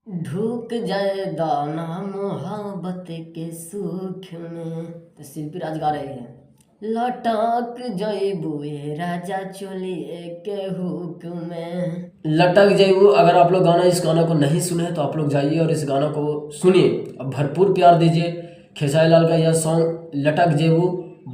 ढूक जाए दाना मोहब्बत के सूख में। तो शिल्पी राज गा रहे हैं। लटक जइबुए राजा चोलिए के हुक में। लटक जइबू। अगर आप लोग इस गाना को नहीं सुने तो आप लोग जाइए और इस गाना को सुनिए। अब भरपूर प्यार दीजिए। खेसारी लाल का यह सॉन्ग लटक जइबू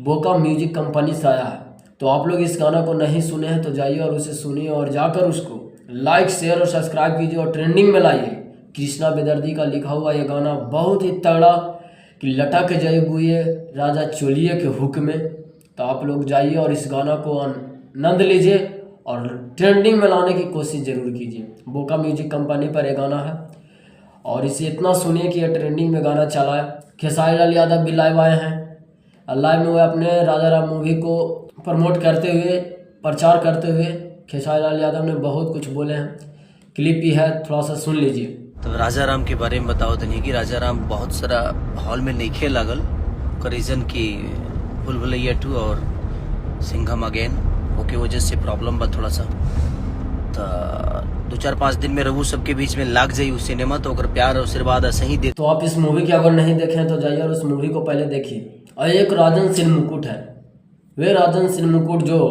बोका म्यूजिक कंपनी से आया है। तो आप लोग इस गाना को नहीं सुने हैं तो जाइए और उसे सुनिए और जाकर उसको लाइक शेयर और सब्सक्राइब कीजिए और ट्रेंडिंग में लाइए। कृष्णा बेदर्दी का लिखा हुआ यह गाना बहुत ही तगड़ा कि लटक जइबुए राजा चोलिए के हुक में। तो आप लोग जाइए और इस गाना को आनंद लीजिए और ट्रेंडिंग में लाने की कोशिश ज़रूर कीजिए। बोका म्यूजिक कंपनी पर यह गाना है और इसे इतना सुनिए कि यह ट्रेंडिंग में गाना चला है। खेसारी लाल यादव भी लाइव आए हैं। लाइव में वह अपने राजा राम मूवी को प्रमोट करते हुए प्रचार करते हुए खेसारी लाल यादव ने बहुत कुछ बोले हैं। क्लिप भी है, थोड़ा सा सुन लीजिए। तो राजा राम के बारे में बताओ तनी कि राजा राम बहुत सारा हॉल में नहीं खेल लागल रीजन की भूल भुलैया 2 और सिंघम अगेन ओके वजह से प्रॉब्लम बा थोड़ा सा। तो 2-4-5 दिन में रघु सबके बीच में लाग जाई उस सिनेमा तो अगर प्यार और आशीर्वाद ऐसे ही दे। तो आप इस मूवी की अगर नहीं देखें तो जाइए और उस मूवी को पहले देखिए। और एक राजन सिंह मुकुट है, वे राजन सिंह मुकुट जो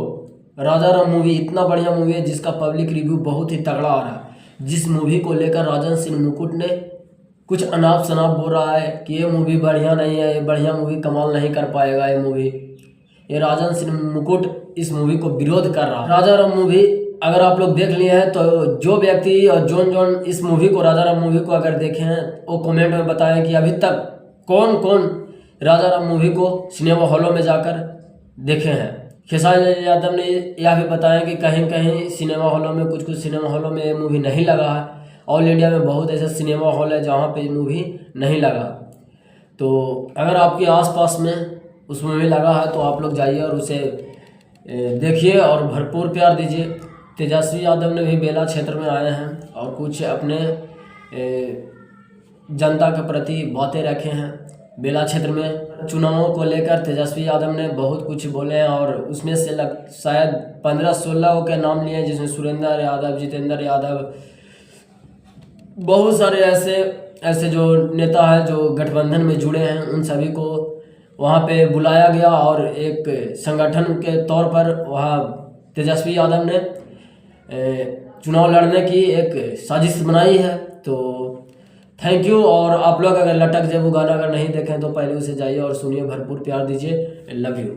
राजा राम मूवी इतना बढ़िया मूवी है जिसका पब्लिक रिव्यू बहुत ही तगड़ा आ रहा है। जिस मूवी को लेकर राजन सिंह मुकुट ने कुछ अनाप शनाप बोल रहा है कि ये मूवी बढ़िया नहीं है, ये बढ़िया मूवी कमाल नहीं कर पाएगा ये मूवी। ये राजन सिंह मुकुट इस मूवी को विरोध कर रहा है। राजा राम मूवी अगर आप लोग देख लिए हैं तो जो व्यक्ति और जोन इस मूवी को राजा राम मूवी को अगर देखे हैं वो कमेंट में बताएं कि अभी तक कौन कौन राजा राम मूवी को सिनेमा हॉलों में जाकर देखे हैं। खेसारी लाल यादव ने यह भी बताया कि कहीं कहीं सिनेमा हॉलों में कुछ सिनेमा हॉलों में ये मूवी नहीं लगा है। ऑल इंडिया में बहुत ऐसे सिनेमा हॉल है जहाँ पे मूवी नहीं लगा। तो अगर आपके आसपास में उस मूवी लगा है तो आप लोग जाइए और उसे देखिए और भरपूर प्यार दीजिए। तेजस्वी यादव ने भी बेला क्षेत्र में आए हैं और कुछ अपने जनता के प्रति बातें रखे हैं। बेला क्षेत्र में चुनावों को लेकर तेजस्वी यादव ने बहुत कुछ बोले हैं और उसमें से शायद 15-16 के नाम लिए जिसमें सुरेंद्र यादव, जितेंद्र यादव, बहुत सारे ऐसे जो नेता हैं जो गठबंधन में जुड़े हैं उन सभी को वहाँ पे बुलाया गया और एक संगठन के तौर पर वहाँ तेजस्वी यादव ने चुनाव लड़ने की एक साजिश बनाई है। तो थैंक यू। और आप लोग अगर लटक जइबू गाना अगर नहीं देखें तो पहले उसे जाइए और सुनिए, भरपूर प्यार दीजिए। Love you.